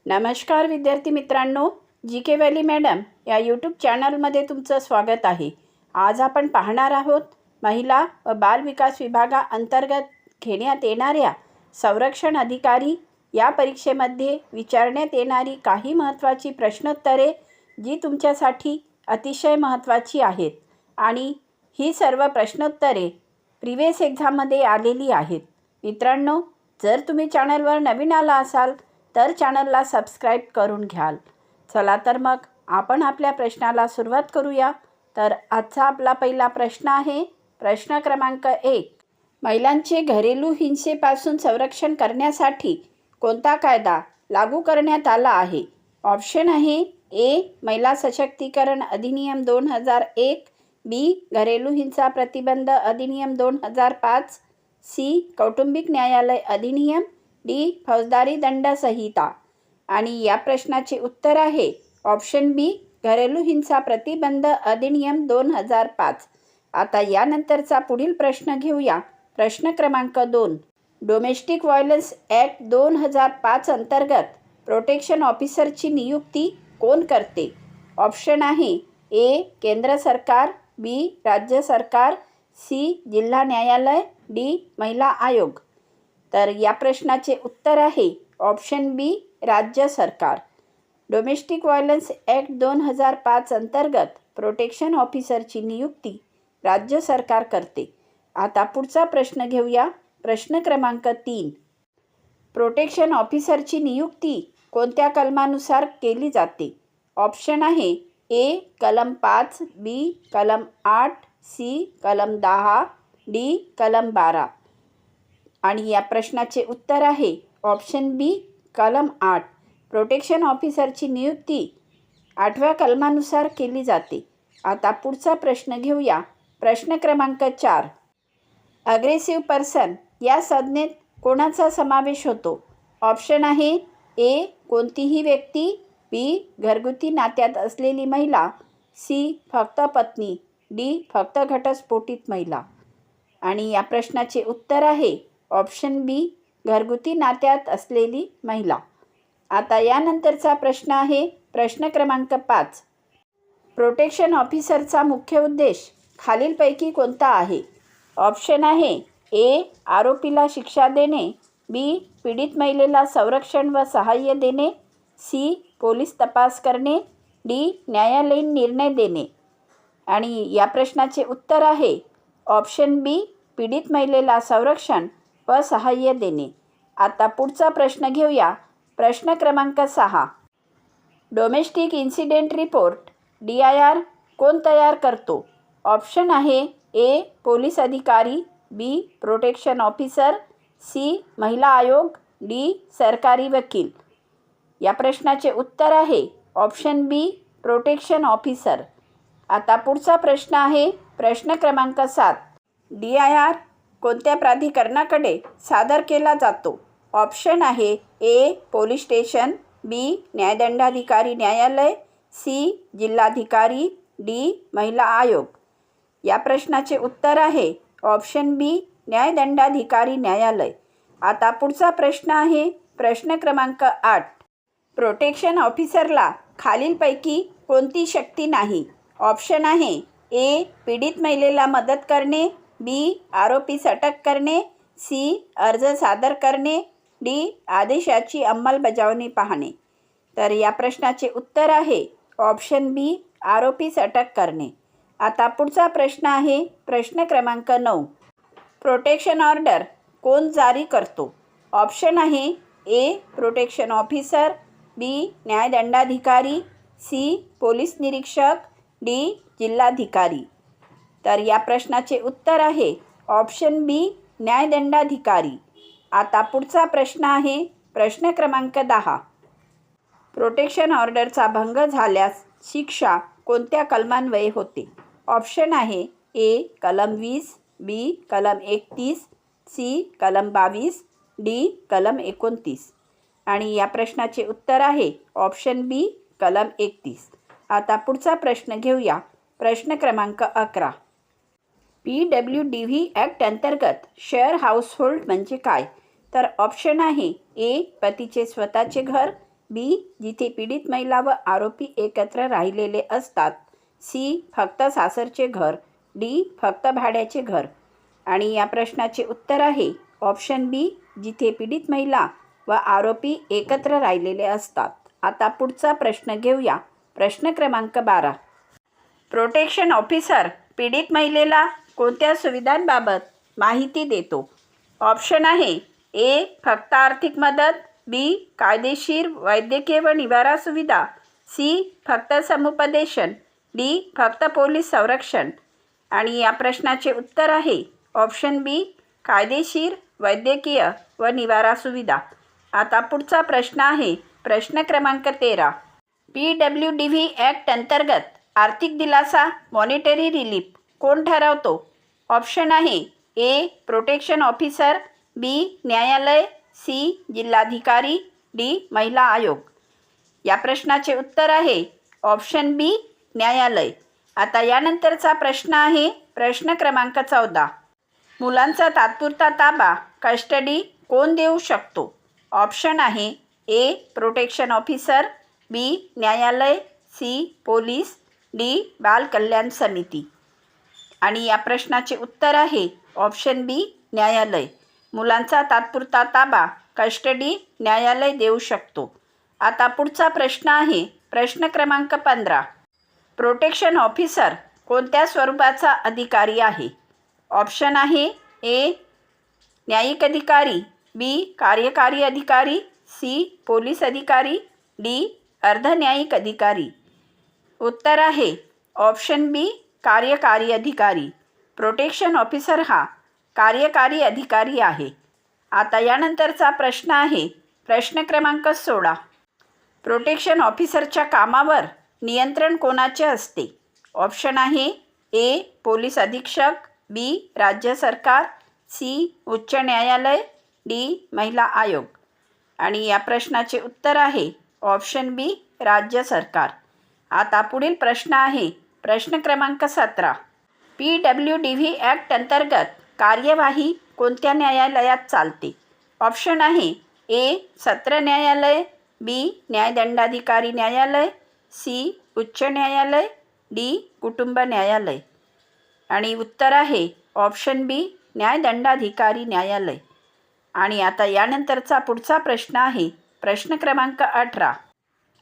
नमस्कार विद्यार्थी मित्रांनो, जी के व्हॅली मॅडम या यूट्यूब चॅनलमध्ये तुमचं स्वागत आहे। आज आपण पाहणार आहोत महिला व बाल विकास विभागाअंतर्गत घेण्यात येणाऱ्या संरक्षण अधिकारी या परीक्षेमध्ये विचारण्यात येणारी काही महत्त्वाची प्रश्नोत्तरे जी तुमच्यासाठी अतिशय महत्त्वाची आहेत आणि ही सर्व प्रश्नोत्तरे प्रिव्हियस एक्झाममध्ये आलेली आहेत। मित्रांनो, जर तुम्ही चॅनलवर नवीन आला असाल तर चॅनलला सबस्क्राईब करून घ्याल। चला तर मग आपण आपल्या प्रश्नाला सुरुवात करूया। तर आजचा आपला पहिला प्रश्न आहे प्रश्न क्रमांक 1। महिलांचे घरेलू हिंसेपासून संरक्षण करण्यासाठी कोणता कायदा लागू करण्यात आला आहे? ऑप्शन आहे ए महिला सशक्तीकरण अधिनियम 2001, बी घरेलू हिंसा प्रतिबंध अधिनियम 2005, सी कौटुंबिक न्यायालय अधिनियम, डी फौजदारी दंड संहिता। आणि या प्रश्नाचे उत्तर आहे ऑप्शन बी घरेलू हिंसा प्रतिबंध अधिनियम 2005। आता यानंतरचा पुढील प्रश्न घेऊया। प्रश्न क्रमांक 2। डोमेस्टिक व्हायलन्स ॲक्ट 2005 अंतर्गत प्रोटेक्शन ऑफिसरची नियुक्ती कोण करते? ऑप्शन आहे ए केंद्र सरकार, बी राज्य सरकार, सी जिल्हा न्यायालय, डी महिला आयोग। तर या प्रश्नाचे उत्तर आहे ऑप्शन बी राज्य सरकार। डोमेस्टिक व्हायलन्स ॲक्ट 2005 अंतर्गत प्रोटेक्शन ऑफिसरची नियुक्ती राज्य सरकार करते। आता पुढचा प्रश्न घेऊया। प्रश्न क्रमांक 3। प्रोटेक्शन ऑफिसरची नियुक्ती कोणत्या कलमानुसार केली जाते? ऑप्शन आहे ए कलम 5, बी कलम 8, सी कलम 10, डी कलम 12। आणि या प्रश्नाचे उत्तर आहे ऑप्शन बी कलम 8। प्रोटेक्शन ऑफिसरची नियुक्ती 8व्या कलमानुसार केली जाते। आता पुढचा प्रश्न घेऊया। प्रश्न क्रमांक 4। अग्रेसिव्ह पर्सन या संज्ञेत कोणाचा समावेश होतो? ऑप्शन आहे ए कोणतीही व्यक्ती, बी घरगुती नात्यात असलेली महिला, सी फक्त पत्नी, डी फक्त घटस्फोटित महिला। आणि या प्रश्नाचे उत्तर आहे ऑप्शन बी घरगुती नात्यात असलेली महिला। आता यानंतरचा प्रश्न आहे प्रश्न क्रमांक 5। प्रोटेक्शन ऑफिसरचा मुख्य उद्देश खालीलपैकी कोणता आहे? ऑप्शन आहे ए आरोपीला शिक्षा देणे, बी पीडित महिलेला संरक्षण व सहाय्य देणे, सी पोलीस तपास करणे, डी न्यायालयीन निर्णय देणे। आणि या प्रश्नाचे उत्तर आहे ऑप्शन बी पीडित महिलेला संरक्षण व सहाय्य देणे। आता पुढचा प्रश्न घेऊया। प्रश्न क्रमांक 6। डोमेस्टिक इन्सिडेंट रिपोर्ट DIR कोण तयार करतो? ऑप्शन आहे ए पोलीस अधिकारी, बी प्रोटेक्शन ऑफिसर, सी महिला आयोग, डी सरकारी वकील। या प्रश्नाचे उत्तर आहे ऑप्शन बी प्रोटेक्शन ऑफिसर। आता पुढचा प्रश्न आहे प्रश्न क्रमांक 7। DIR कोणत्या प्राधिकरणाकडे सादर केला जातो? ऑप्शन आहे ए पोलीस स्टेशन, बी न्यायदंडाधिकारी न्यायालय, सी जिल्हाधिकारी, डी महिला आयोग। या प्रश्नाचे उत्तर आहे ऑप्शन बी न्यायदंडाधिकारी न्यायालय। आता पुढचा प्रश्न आहे प्रश्न क्रमांक 8। प्रोटेक्शन ऑफिसरला खालीलपैकी कोणती शक्ती नाही? ऑप्शन आहे ए पीडित महिलेला मदत करणे, बी आरोपीस अटक करणे, सी अर्ज सादर करणे, डी आदेशाची अंमलबजावणी पाहणे। तर या प्रश्नाचे उत्तर आहे ऑप्शन बी आरोपीस अटक करणे। आता पुढचा प्रश्न आहे प्रश्न क्रमांक 9। प्रोटेक्शन ऑर्डर कोण जारी करतो? ऑप्शन आहे ए प्रोटेक्शन ऑफिसर, बी न्यायदंडाधिकारी, सी पोलीस निरीक्षक, डी जिल्हाधिकारी। तर या प्रश्नाचे उत्तर आहे ऑप्शन बी न्यायदंडाधिकारी। आता पुढचा प्रश्न आहे प्रश्न क्रमांक 10। प्रोटेक्शन ऑर्डरचा भंग झाल्यास शिक्षा कोणत्या कलमान्वये होते? ऑप्शन आहे ए कलम 20, बी कलम 31, सी कलम 22, डी कलम 29। आणि या प्रश्नाचे उत्तर आहे ऑप्शन बी कलम 31। आता पुढचा प्रश्न घेऊया। प्रश्न क्रमांक 11। PWDV ॲक्ट अंतर्गत शेअर हाऊसहोल्ड म्हणजे काय? तर ऑप्शन आहे ए पतीचे स्वतःचे घर, बी जिथे पीडित महिला व आरोपी एकत्र राहिलेले असतात, सी फक्त सासरचे घर, डी फक्त भाड्याचे घर. आणि या प्रश्नाचे उत्तर आहे ऑप्शन बी जिथे पीडित महिला व आरोपी एकत्र राहिलेले असतात. आता पुढचा प्रश्न घेऊया. प्रश्न क्रमांक 12. प्रोटेक्शन ऑफिसर पीडित महिलेला कोणत्या सुविधांबाबत माहिती देतो? ऑप्शन आहे ए फक्त आर्थिक मदत, बी कायदेशीर वैद्यकीय व निवारा सुविधा, सी फक्त समुपदेशन, डी फक्त पोलीस संरक्षण. आणि या प्रश्नाचे उत्तर आहे ऑप्शन बी कायदेशीर वैद्यकीय व निवारा सुविधा. आता पुढचा प्रश्न आहे प्रश्न क्रमांक 13. PWDV ॲक्ट अंतर्गत आर्थिक दिलासा मॉनिटरी रिलीफ कोण ठरवतो? ऑप्शन आहे ए प्रोटेक्शन ऑफिसर, बी न्यायालय, सी जिल्हाधिकारी, डी महिला आयोग. या प्रश्नाचे उत्तर आहे ऑप्शन बी न्यायालय. आता यानंतरचा प्रश्न आहे प्रश्न क्रमांक 14. मुलांचा तात्पुरता ताबा कस्टडी कोण देऊ शकतो? ऑप्शन आहे ए प्रोटेक्शन ऑफिसर, बी न्यायालय, सी पोलीस, डी बाल कल्याण समिती. आणि या प्रश्नाचे उत्तर आहे ऑप्शन बी न्यायालय. मुलांचा तात्पुरता ताबा कस्टडी न्यायालय देऊ शकतो. आता पुढचा प्रश्न आहे प्रश्न क्रमांक 15. प्रोटेक्शन ऑफिसर कोणत्या स्वरूपाचा अधिकारी आहे? ऑप्शन आहे ए न्यायिक अधिकारी, बी कार्यकारी अधिकारी, सी पोलीस अधिकारी, डी अर्धन्यायिक अधिकारी. उत्तर आहे ऑप्शन बी कार्यकारी अधिकारी. प्रोटेक्शन ऑफिसर हा कार्यकारी अधिकारी आहे. आता यानंतरचा प्रश्न आहे प्रश्न क्रमांक 16. प्रोटेक्शन ऑफिसरच्या कामावर नियंत्रण कोणाचे असते? ऑप्शन आहे ए पोलीस अधीक्षक, बी राज्य सरकार, सी उच्च न्यायालय, डी महिला आयोग. आणि या प्रश्नाचे उत्तर आहे ऑप्शन बी राज्य सरकार. आता पुढील प्रश्न आहे प्रश्न क्रमांक 17. PWDV ॲक्ट अंतर्गत कार्यवाही कोणत्या न्यायालयात चालते? ऑप्शन आहे ए सत्र न्यायालय, बी न्यायदंडाधिकारी न्यायालय, सी उच्च न्यायालय, डी कुटुंब न्यायालय. आणि उत्तर आहे ऑप्शन बी न्यायदंडाधिकारी न्यायालय. आणि आता यानंतरचा पुढचा प्रश्न आहे प्रश्न क्रमांक 18.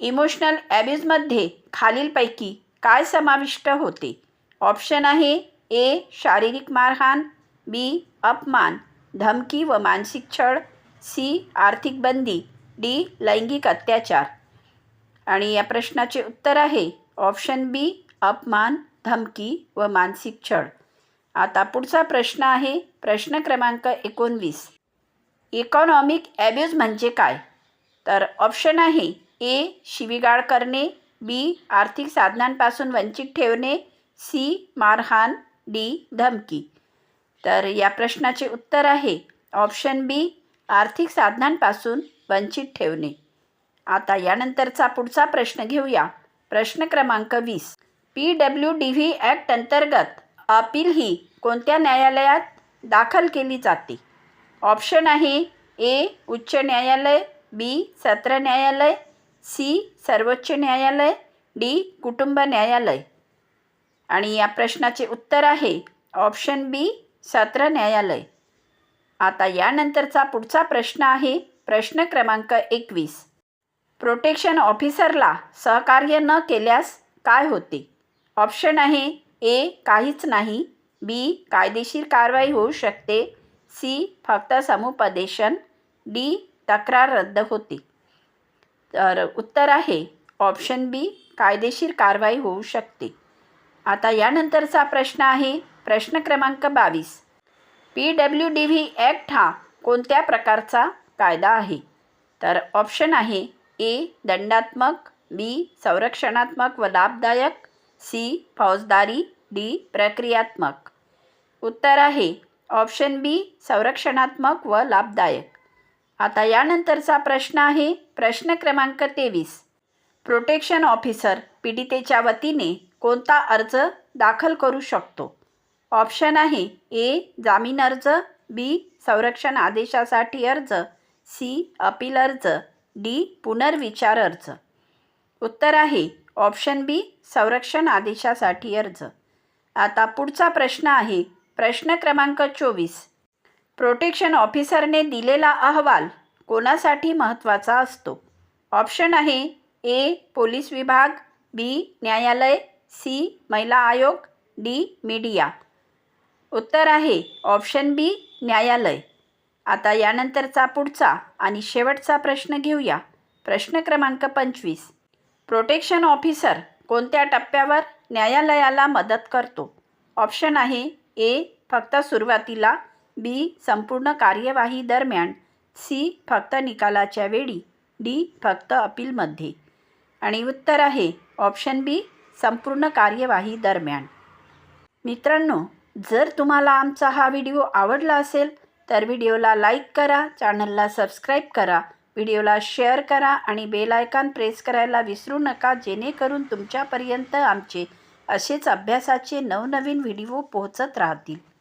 इमोशनल ॲब्यूजमध्ये खालीलपैकी काय समाविष्ट होते? ऑप्शन आहे ए शारीरिक मारहाण, बी अपमान, धमकी व मानसिक छळ, सी आर्थिक बंदी, डी लैंगिक अत्याचार. आणि या प्रश्नाचे उत्तर आहे ऑप्शन बी अपमान, धमकी व मानसिक छळ. आता पुढचा प्रश्न आहे प्रश्न क्रमांक 19. इकॉनॉमिक ॲब्यूज म्हणजे काय? तर ऑप्शन आहे ए शिवीगाळ करणे, बी आर्थिक साधनांपासून वंचित ठेवणे, सी मारहाण, डी धमकी. तर या प्रश्नाचे उत्तर आहे ऑप्शन बी आर्थिक साधनांपासून वंचित ठेवणे. आता यानंतरचा पुढचा प्रश्न घेऊया. प्रश्न क्रमांक 20. PWDV ॲक्ट अंतर्गत अपील ही कोणत्या न्यायालयात दाखल केली जाते? ऑप्शन आहे ए उच्च न्यायालय, बी सत्र न्यायालय, सी सर्वोच्च न्यायालय, डी कुटुंब न्यायालय. आणि या प्रश्नाचे उत्तर आहे ऑप्शन बी सत्र न्यायालय. आता यानंतरचा पुढचा प्रश्न आहे प्रश्न क्रमांक 21. प्रोटेक्शन ऑफिसरला सहकार्य न केल्यास काय होते? ऑप्शन आहे ए काहीच नाही, बी कायदेशीर कारवाई होऊ शकते, सी फक्त समुपदेशन, डी तक्रार रद्द होते. तर उत्तर आहे ऑप्शन बी कायदेशीर कारवाई होऊ शकते. आता यानंतरचा प्रश्न आहे प्रश्न क्रमांक 22. PWDV ॲक्ट हा कोणत्या प्रकारचा कायदा आहे? तर ऑप्शन आहे ए दंडात्मक, बी संरक्षणात्मक व लाभदायक, सी फौजदारी, डी प्रक्रियात्मक. उत्तर आहे ऑप्शन बी संरक्षणात्मक व लाभदायक. आता यानंतरचा प्रश्न आहे प्रश्न क्रमांक 23. प्रोटेक्शन ऑफिसर पीडितेच्या वतीने कोणता अर्ज दाखल करू शकतो? ऑप्शन आहे ए जामीन अर्ज, बी संरक्षण आदेशासाठी अर्ज, सी अपील अर्ज, डी पुनर्विचार अर्ज. उत्तर आहे ऑप्शन बी संरक्षण आदेशासाठी अर्ज. आता पुढचा प्रश्न आहे प्रश्न क्रमांक 24. प्रोटेक्शन ऑफिसरने दिलेला अहवाल कोणासाठी महत्त्वाचा असतो? ऑप्शन आहे ए पोलीस विभाग, बी न्यायालय, सी महिला आयोग, डी मीडिया. उत्तर आहे ऑप्शन बी न्यायालय. आता यानंतरचा पुढचा आणि शेवटचा प्रश्न घेऊया. प्रश्न क्रमांक 25. प्रोटेक्शन ऑफिसर कोणत्या टप्प्यावर न्यायालयाला मदत करतो? ऑप्शन आहे ए फक्त सुरुवातीला, बी संपूर्ण कार्यवाही दरम्यान, सी फक्त निकालाच्या वेळी, डी फक्त अपीलमध्ये. आणि उत्तर आहे ऑप्शन बी संपूर्ण कार्यवाही दरम्यान. मित्रांनो, जर तुम्हाला आमचा हा व्हिडिओ आवडला असेल तर व्हिडिओला लाईक करा, चॅनलला सबस्क्राईब करा, व्हिडिओला शेअर करा आणि बेल आयकॉन प्रेस करायला विसरू नका, जेणेकरून तुमच्यापर्यंत आमचे असेच अभ्यासाचे नवनवीन व्हिडिओ पोहोचत राहतील.